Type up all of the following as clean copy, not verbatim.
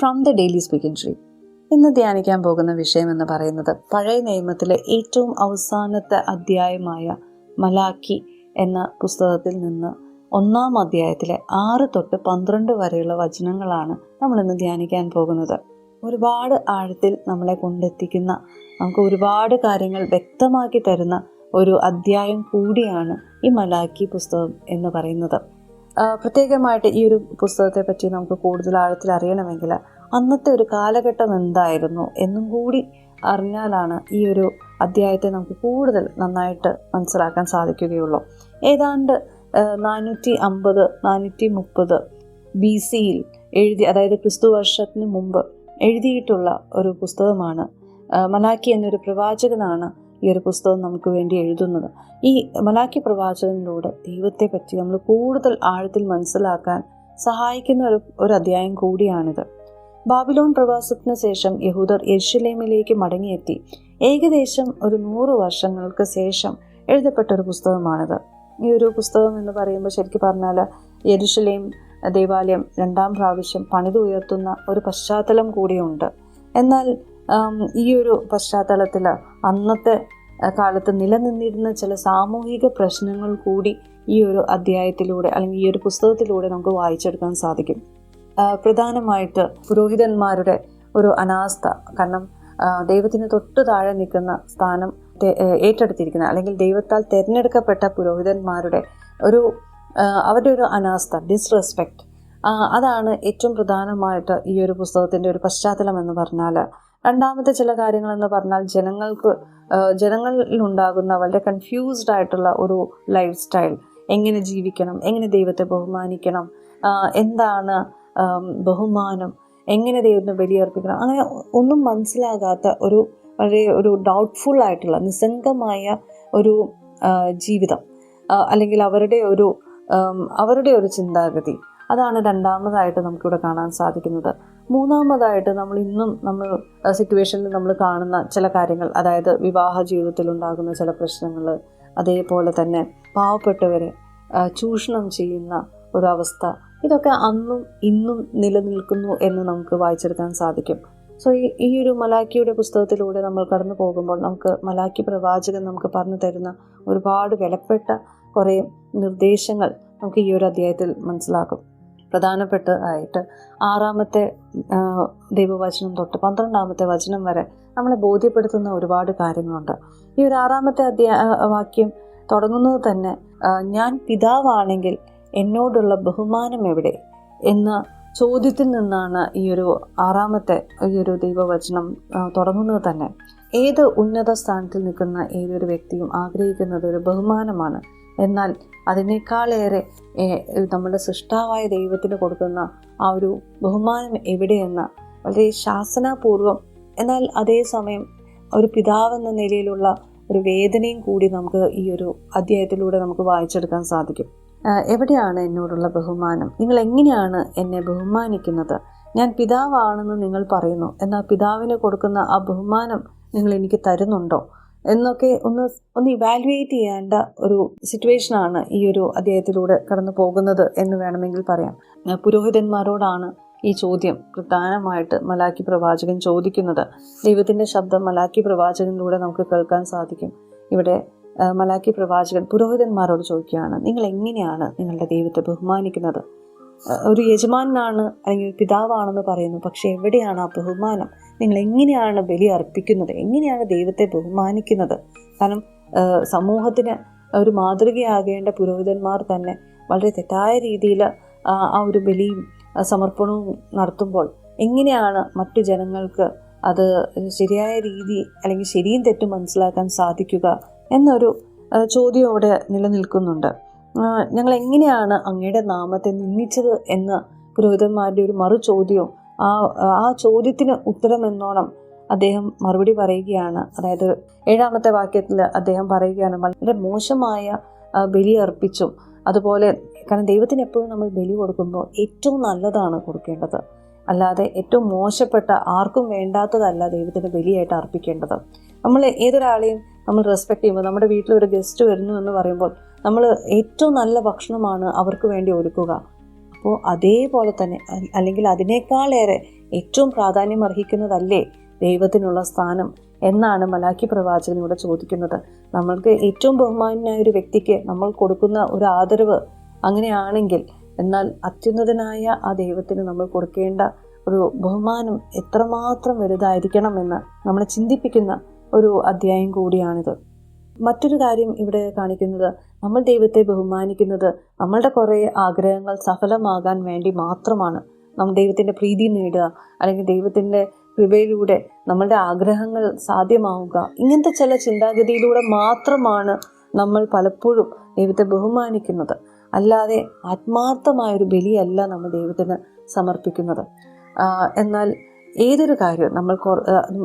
From the daily speaking tree. ഇന്ന് ധ്യാനിക്കാൻ പോകുന്ന വിഷയം എന്ന് പറയുന്നത് പഴയ നിയമത്തിലെ ഏറ്റവും അവസാനത്തെ അധ്യായമായ മലാക്കി എന്ന പുസ്തകത്തിൽ നിന്ന് 1-ാം അധ്യായത്തിലെ 6 തൊട്ട് 12 വരെയുള്ള വചനങ്ങളാണ് നമ്മളിന്ന് ധ്യാനിക്കാൻ പോകുന്നത്. ഒരുപാട് ആഴത്തിൽ നമ്മളെ കൊണ്ടെത്തിക്കുന്ന, നമുക്ക് ഒരുപാട് കാര്യങ്ങൾ വ്യക്തമാക്കി തരുന്ന ഒരു അധ്യായം കൂടിയാണ് ഈ മലാക്കി പുസ്തകം എന്ന് പറയുന്നത്. പ്രത്യേകമായിട്ട് ഈ ഒരു പുസ്തകത്തെ പറ്റി നമുക്ക് കൂടുതൽ ആഴത്തിൽ അറിയണമെങ്കിൽ അന്നത്തെ ഒരു കാലഘട്ടം എന്തായിരുന്നു എന്നും കൂടി അറിഞ്ഞാലാണ് ഈ ഒരു അധ്യായത്തെ നമുക്ക് കൂടുതൽ നന്നായിട്ട് മനസ്സിലാക്കാൻ സാധിക്കുകയുള്ളൂ. ഏതാണ്ട് 450-430 BC എഴുതി, അതായത് ക്രിസ്തു വർഷത്തിന് മുമ്പ് എഴുതിയിട്ടുള്ള ഒരു പുസ്തകമാണ്. മലാക്കി എന്നൊരു പ്രവാചകനാണ് ഈ ഒരു പുസ്തകം നമുക്ക് വേണ്ടി എഴുതുന്നത്. ഈ മലാക്കി പ്രവാചകനിലൂടെ ദൈവത്തെ പറ്റി നമ്മൾ കൂടുതൽ ആഴത്തിൽ മനസ്സിലാക്കാൻ സഹായിക്കുന്ന ഒരു അധ്യായം കൂടിയാണിത്. ബാബിലോൺ പ്രവാസത്തിന് ശേഷം യഹൂദർ യെരുശലേമിലേക്ക് മടങ്ങിയെത്തി. ഏകദേശം ഒരു 100 വർഷങ്ങൾക്ക് ശേഷം എഴുതപ്പെട്ട ഒരു പുസ്തകമാണിത്. ഈ ഒരു പുസ്തകം എന്ന് പറയുമ്പോൾ ശരിക്കും പറഞ്ഞാൽ യെരുശലേം ദേവാലയം 2-ാം പ്രാവശ്യം പണിതുയർത്തുന്ന ഒരു പശ്ചാത്തലം കൂടിയുണ്ട്. എന്നാൽ ഈ ഒരു പശ്ചാത്തലത്തിൽ അന്നത്തെ കാലത്ത് നിലനിന്നിരുന്ന ചില സാമൂഹിക പ്രശ്നങ്ങൾ കൂടി ഈ ഒരു അധ്യായത്തിലൂടെ അല്ലെങ്കിൽ ഈ ഒരു പുസ്തകത്തിലൂടെ നമുക്ക് വായിച്ചെടുക്കാൻ സാധിക്കും. പ്രധാനമായിട്ട് പുരോഹിതന്മാരുടെ ഒരു അനാസ്ഥ. കാരണം ദൈവത്തിന് തൊട്ട് താഴെ നിൽക്കുന്ന സ്ഥാനം ഏറ്റെടുത്തിരിക്കുന്ന അല്ലെങ്കിൽ ദൈവത്താൽ തിരഞ്ഞെടുക്കപ്പെട്ട പുരോഹിതന്മാരുടെ അവരുടെ ഒരു അനാസ്ഥ, ഡിസ്റെസ്പെക്റ്റ്, അതാണ് ഏറ്റവും പ്രധാനമായിട്ട് ഈ ഒരു പുസ്തകത്തിൻ്റെ ഒരു പശ്ചാത്തലം എന്ന് പറഞ്ഞാൽ. രണ്ടാമത്തെ ചില കാര്യങ്ങളെന്ന് പറഞ്ഞാൽ ജനങ്ങളിലുണ്ടാകുന്ന വളരെ കൺഫ്യൂസ്ഡ് ആയിട്ടുള്ള ഒരു ലൈഫ് സ്റ്റൈൽ. എങ്ങനെ ജീവിക്കണം, എങ്ങനെ ദൈവത്തെ ബഹുമാനിക്കണം, എന്താണ് ബഹുമാനം, എങ്ങനെ ദൈവത്തിന് ബലിയർപ്പിക്കണം, അങ്ങനെ ഒന്നും മനസ്സിലാകാത്ത ഒരു ഡൗട്ട്ഫുൾ ആയിട്ടുള്ള നിസ്സംഗമായ ഒരു ജീവിതം, അല്ലെങ്കിൽ അവരുടെ ഒരു ചിന്താഗതി. അതാണ് രണ്ടാമതായിട്ട് നമുക്കിവിടെ കാണാൻ സാധിക്കുന്നത്. മൂന്നാമതായിട്ട് നമ്മൾ സിറ്റുവേഷനിൽ നമ്മൾ കാണുന്ന ചില കാര്യങ്ങൾ, അതായത് വിവാഹ ജീവിതത്തിലുണ്ടാകുന്ന ചില പ്രശ്നങ്ങൾ, അതേപോലെ തന്നെ പാവപ്പെട്ടവരെ ചൂഷണം ചെയ്യുന്ന ഒരവസ്ഥ, ഇതൊക്കെ അന്നും ഇന്നും നിലനിൽക്കുന്നു എന്ന് നമുക്ക് വായിച്ചെടുക്കാൻ സാധിക്കും. സോ ഈ ഒരു മലാക്കിയുടെ പുസ്തകത്തിലൂടെ നമ്മൾ കടന്നു പോകുമ്പോൾ നമുക്ക് മലാക്കി പ്രവാചകൻ നമുക്ക് പറഞ്ഞു തരുന്ന ഒരുപാട് വിലപ്പെട്ട കുറേ നിർദ്ദേശങ്ങൾ നമുക്ക് ഈ ഒരു അധ്യായത്തിൽ മനസ്സിലാക്കും. പ്രധാനപ്പെട്ടതായിട്ട് 6-ാമത്തെ ദൈവവചനം തൊട്ട് 12-ാമത്തെ വചനം വരെ നമ്മളെ ബോധ്യപ്പെടുത്തുന്ന ഒരുപാട് കാര്യങ്ങളുണ്ട്. ഈ ഒരു 6-ാമത്തെ വാക്യം തുടങ്ങുന്നത് തന്നെ ഞാൻ പിതാവാണെങ്കിൽ എന്നോടുള്ള ബഹുമാനം എവിടെ എന്ന ചോദ്യത്തിൽ നിന്നാണ് ഈ ഒരു 6-ാമത്തെ ഈ ഒരു ദൈവവചനം തുടങ്ങുന്നത് തന്നെ. ഏത് ഉന്നത സ്ഥാനത്തിൽ നിൽക്കുന്ന ഏതൊരു വ്യക്തിയും ആഗ്രഹിക്കുന്നത് ഒരു ബഹുമാനമാണ്. എന്നാൽ അതിനേക്കാളേറെ നമ്മുടെ സൃഷ്ടാവായ ദൈവത്തിന് കൊടുക്കുന്ന ആ ഒരു ബഹുമാനം എവിടെയെന്ന വളരെ ശാസനാപൂർവം, എന്നാൽ അതേസമയം ഒരു പിതാവെന്ന നിലയിലുള്ള ഒരു വേദനയും കൂടി നമുക്ക് ഈ ഒരു അധ്യായത്തിലൂടെ നമുക്ക് വായിച്ചെടുക്കാൻ സാധിക്കും. എവിടെയാണ് എന്നോടുള്ള ബഹുമാനം? നിങ്ങൾ എങ്ങനെയാണ് എന്നെ ബഹുമാനിക്കുന്നത്? ഞാൻ പിതാവാണെന്ന് നിങ്ങൾ പറയുന്നു, എന്നാൽ പിതാവിന് കൊടുക്കുന്ന ആ ബഹുമാനം നിങ്ങൾ എനിക്ക് തരുന്നുണ്ടോ എന്നൊക്കെ ഒന്ന് ഇവാലുവേറ്റ് ചെയ്യേണ്ട ഒരു സിറ്റുവേഷനാണ് ഈ ഒരു അധ്യായത്തിലൂടെ കടന്നു പോകുന്നത് എന്ന് വേണമെങ്കിൽ പറയാം. പുരോഹിതന്മാരോടാണ് ഈ ചോദ്യം പ്രധാനമായിട്ട് മലാക്കി പ്രവാചകൻ ചോദിക്കുന്നത്. ദൈവത്തിൻ്റെ ശബ്ദം മലാക്കി പ്രവാചകനിലൂടെ നമുക്ക് കേൾക്കാൻ സാധിക്കും. ഇവിടെ മലാക്കി പ്രവാചകൻ പുരോഹിതന്മാരോട് ചോദിക്കുകയാണ്, നിങ്ങൾ എങ്ങനെയാണ് നിങ്ങളുടെ ദൈവത്തെ ബഹുമാനിക്കുന്നത്? ഒരു യജമാനാണ് അല്ലെങ്കിൽ പിതാവാണെന്ന് പറയുന്നു, പക്ഷെ എവിടെയാണ് ആ ബഹുമാനം? നിങ്ങൾ എങ്ങനെയാണ് ബലി അർപ്പിക്കുന്നത്? എങ്ങനെയാണ് ദൈവത്തെ ബഹുമാനിക്കുന്നത്? കാരണം സമൂഹത്തിന് ഒരു മാതൃകയാകേണ്ട പുരോഹിതന്മാർ തന്നെ വളരെ തെറ്റായ രീതിയിൽ ആ ഒരു ബലിയും സമർപ്പണവും നടത്തുമ്പോൾ എങ്ങനെയാണ് മറ്റു ജനങ്ങൾക്ക് അത് ശരിയായ രീതി അല്ലെങ്കിൽ ശരിയും തെറ്റും മനസ്സിലാക്കാൻ സാധിക്കുക എന്നൊരു ചോദ്യം അവിടെ നിലനിൽക്കുന്നുണ്ട്. ഞങ്ങൾ എങ്ങനെയാണ് അങ്ങയുടെ നാമത്തെ നിന്ദിച്ചത് എന്ന പുരോഹിതന്മാരുടെ ഒരു മറു ചോദ്യവും ആ ചോദ്യത്തിന് ഉത്തരമെന്നോണം അദ്ദേഹം മറുപടി പറയുകയാണ്. അതായത് 7-ാമത്തെ വാക്യത്തിൽ അദ്ദേഹം പറയുകയാണ്, വളരെ മോശമായ ബലി അർപ്പിച്ചും, അതുപോലെ കാരണം ദൈവത്തിന് എപ്പോഴും നമ്മൾ ബലി കൊടുക്കുമ്പോൾ ഏറ്റവും നല്ലതാണ് കൊടുക്കേണ്ടത്, അല്ലാതെ ഏറ്റവും മോശപ്പെട്ട ആർക്കും വേണ്ടാത്തതല്ല ദൈവത്തിന് ബലിയായിട്ട് അർപ്പിക്കേണ്ടത്. നമ്മൾ ഏതൊരാളെയും നമ്മൾ റെസ്പെക്ട് ചെയ്യുമ്പോൾ, നമ്മുടെ വീട്ടിലൊരു ഗസ്റ്റ് വരുന്നു എന്ന് പറയുമ്പോൾ നമ്മൾ ഏറ്റവും നല്ല ഭക്ഷണമാണ് അവർക്ക് വേണ്ടി ഒരുക്കുക. അപ്പോൾ അതേപോലെ തന്നെ അല്ലെങ്കിൽ അതിനേക്കാളേറെ ഏറ്റവും പ്രാധാന്യം അർഹിക്കുന്നതല്ലേ ദൈവത്തിനുള്ള സ്ഥാനം എന്നാണ് മലാക്കി പ്രവാചകനോട് ചോദിക്കുന്നത്. നമ്മൾക്ക് ഏറ്റവും ബഹുമാനായ ഒരു വ്യക്തിക്ക് നമ്മൾ കൊടുക്കുന്ന ഒരു ആദരവ് അങ്ങനെയാണെങ്കിൽ, എന്നാൽ അത്യുന്നതനായ ആ ദൈവത്തിന് നമ്മൾ കൊടുക്കേണ്ട ഒരു ബഹുമാനം എത്രമാത്രം വലുതായിരിക്കണമെന്ന് നമ്മളെ ചിന്തിപ്പിക്കുന്ന ഒരു അധ്യായം കൂടിയാണിത്. മറ്റൊരു കാര്യം ഇവിടെ കാണിക്കുന്നത്, നമ്മൾ ദൈവത്തെ ബഹുമാനിക്കുന്നത് നമ്മളുടെ കുറേ ആഗ്രഹങ്ങൾ സഫലമാകാൻ വേണ്ടി മാത്രമാണ്. നമ്മൾ ദൈവത്തിൻ്റെ പ്രീതി നേടുക, അല്ലെങ്കിൽ ദൈവത്തിൻ്റെ കൃപയിലൂടെ നമ്മളുടെ ആഗ്രഹങ്ങൾ സാധ്യമാവുക, ഇങ്ങനത്തെ ചില ചിന്താഗതിയിലൂടെ മാത്രമാണ് നമ്മൾ പലപ്പോഴും ദൈവത്തെ ബഹുമാനിക്കുന്നത്. അല്ലാതെ ആത്മാർത്ഥമായൊരു ബലിയല്ല നമ്മൾ ദൈവത്തിന് സമർപ്പിക്കുന്നത്. എന്നാൽ ഏതൊരു കാര്യവും നമ്മൾ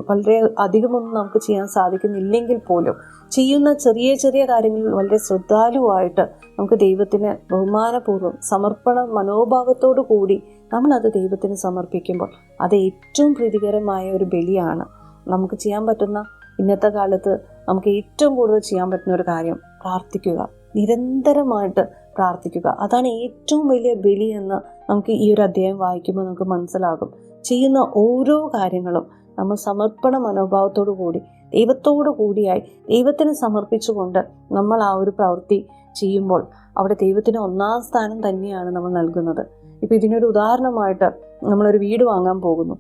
വളരെ അധികമൊന്നും നമുക്ക് ചെയ്യാൻ സാധിക്കുന്നില്ലെങ്കിൽ പോലും ചെയ്യുന്ന ചെറിയ ചെറിയ കാര്യങ്ങളിൽ വളരെ ശ്രദ്ധാലുവായിട്ട് നമുക്ക് ദൈവത്തിന് ബഹുമാനപൂർവ്വം സമർപ്പണ മനോഭാവത്തോടു കൂടി നമ്മളത് ദൈവത്തിന് സമർപ്പിക്കുമ്പോൾ അത് ഏറ്റവും പ്രീതികരമായ ഒരു ബലിയാണ്. നമുക്ക് ചെയ്യാൻ പറ്റുന്ന, ഇന്നത്തെ കാലത്ത് നമുക്ക് ഏറ്റവും കൂടുതൽ ചെയ്യാൻ പറ്റുന്ന ഒരു കാര്യം പ്രാർത്ഥിക്കുക, നിരന്തരമായിട്ട് പ്രാർത്ഥിക്കുക. അതാണ് ഏറ്റവും വലിയ ബലി എന്ന് നമുക്ക് ഈ ഒരു അധ്യായം വായിക്കുമ്പോൾ നമുക്ക് മനസ്സിലാകും. ചെയ്യുന്ന ഓരോ കാര്യങ്ങളും നമ്മൾ സമർപ്പണ മനോഭാവത്തോടു കൂടി ദൈവത്തോടു കൂടിയായി ദൈവത്തിന് സമർപ്പിച്ചുകൊണ്ട് നമ്മൾ ആ ഒരു പ്രവൃത്തി ചെയ്യുമ്പോൾ അവിടെ ദൈവത്തിന് ഒന്നാം സ്ഥാനം തന്നെയാണ് നമ്മൾ നൽകുന്നത്. ഇപ്പം ഇതിനൊരു ഉദാഹരണമായിട്ട് നമ്മളൊരു വീട് വാങ്ങാൻ പോകുന്നു.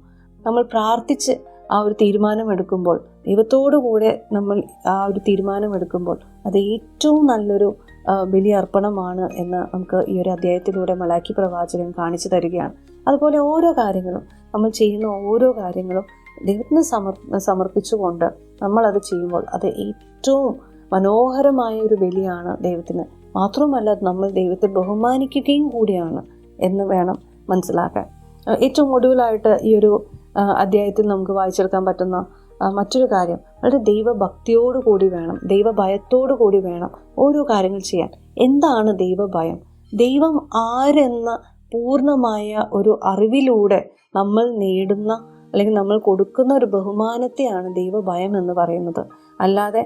നമ്മൾ പ്രാർത്ഥിച്ച് ആ ഒരു തീരുമാനമെടുക്കുമ്പോൾ, ദൈവത്തോടു കൂടെ നമ്മൾ ആ ഒരു തീരുമാനമെടുക്കുമ്പോൾ അത് ഏറ്റവും നല്ലൊരു ബലിയർപ്പണമാണ് എന്ന് നമുക്ക് ഈ ഒരു അധ്യായത്തിലൂടെ മലാക്കി പ്രവാചകൻ കാണിച്ചു തരികയാണ്. അതുപോലെ ഓരോ കാര്യങ്ങളും, നമ്മൾ ചെയ്യുന്ന ഓരോ കാര്യങ്ങളും ദൈവത്തിന് സമർപ്പിച്ചുകൊണ്ട് നമ്മളത് ചെയ്യുമ്പോൾ അത് ഏറ്റവും മനോഹരമായ ഒരു ബലിയാണ് ദൈവത്തിന്. മാത്രമല്ല നമ്മൾ ദൈവത്തെ ബഹുമാനിക്കുകയും കൂടിയാണ് എന്ന് വേണം മനസ്സിലാക്കാൻ. ഏറ്റവും ഒടുവിലായിട്ട് ഈ ഒരു അധ്യായത്തിൽ നമുക്ക് വായിച്ചെടുക്കാൻ പറ്റുന്ന മറ്റൊരു കാര്യം, വളരെ ദൈവഭക്തിയോടു കൂടി വേണം, ദൈവഭയത്തോടു കൂടി വേണം ഓരോ കാര്യങ്ങൾ ചെയ്യാൻ. എന്താണ് ദൈവഭയം? ദൈവം ആരെന്ന പൂർണ്ണമായ ഒരു അറിവിലൂടെ നമ്മൾ നേടുന്ന, അല്ലെങ്കിൽ നമ്മൾ കൊടുക്കുന്ന ഒരു ബഹുമാനത്തെയാണ് ദൈവഭയം എന്ന് പറയുന്നത്. അല്ലാതെ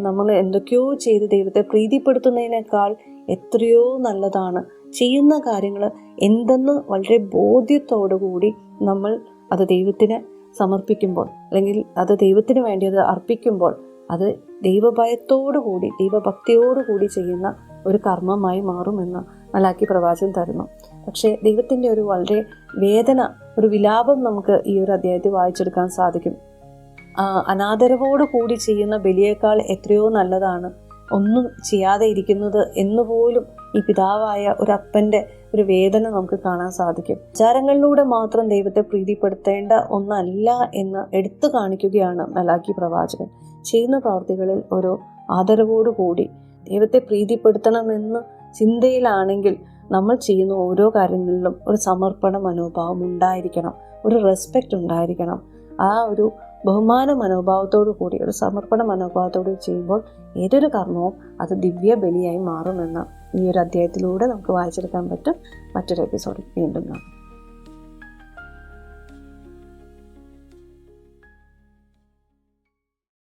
നമ്മൾ എന്തൊക്കെയോ ചെയ്ത് ദൈവത്തെ പ്രീതിപ്പെടുത്തുന്നതിനേക്കാൾ എത്രയോ നല്ലതാണ് ചെയ്യുന്ന കാര്യങ്ങൾ എന്തെന്ന് വളരെ ബോധ്യത്തോടു കൂടി നമ്മൾ അത് ദൈവത്തിന് സമർപ്പിക്കുമ്പോൾ, അല്ലെങ്കിൽ അത് ദൈവത്തിന് വേണ്ടി അത് അർപ്പിക്കുമ്പോൾ അത് ദൈവഭയത്തോടു കൂടി ദൈവഭക്തിയോടു കൂടി ചെയ്യുന്ന ഒരു കർമ്മമായി മാറുമെന്ന് മലാക്കി പ്രവാചകൻ തരുന്നു. പക്ഷേ ദൈവത്തിൻ്റെ ഒരു വളരെ വേദന, ഒരു വിലാപം നമുക്ക് ഈ ഒരു അധ്യായത്തിൽ വായിച്ചെടുക്കാൻ സാധിക്കും. അനാദരവോടു കൂടി ചെയ്യുന്ന ബലിയേക്കാൾ എത്രയോ നല്ലതാണ് ഒന്നും ചെയ്യാതെ ഇരിക്കുന്നത് എന്നുപോലും ഈ പിതാവായ ഒരു അപ്പൻ്റെ ഒരു വേദന നമുക്ക് കാണാൻ സാധിക്കും. ആചാരങ്ങളിലൂടെ മാത്രം ദൈവത്തെ പ്രീതിപ്പെടുത്തേണ്ട ഒന്നല്ല എന്ന് എടുത്തു കാണിക്കുകയാണ് മലാക്കി പ്രവാചകൻ. ചെയ്യുന്ന പ്രവർത്തികളിൽ ഒരു ആദരവോടുകൂടി ദൈവത്തെ പ്രീതിപ്പെടുത്തണമെന്ന് ചിന്തയിലാണെങ്കിൽ നമ്മൾ ചെയ്യുന്ന ഓരോ കാര്യങ്ങളിലും ഒരു സമർപ്പണ മനോഭാവം ഉണ്ടായിരിക്കണം, ഒരു റെസ്പെക്റ്റ് ഉണ്ടായിരിക്കണം. ആ ഒരു ബഹുമാന മനോഭാവത്തോടു കൂടി, ഒരു സമർപ്പണ മനോഭാവത്തോടു ചെയ്യുമ്പോൾ ഏതൊരു കർമ്മവും അത് ദിവ്യ ബലിയായി മാറുമെന്ന് ഈ ഒരു അധ്യായത്തിലൂടെ നമുക്ക് വായിച്ചെടുക്കാൻ പറ്റും. മറ്റൊരു എപ്പിസോഡിൽ വീണ്ടും കാണാം.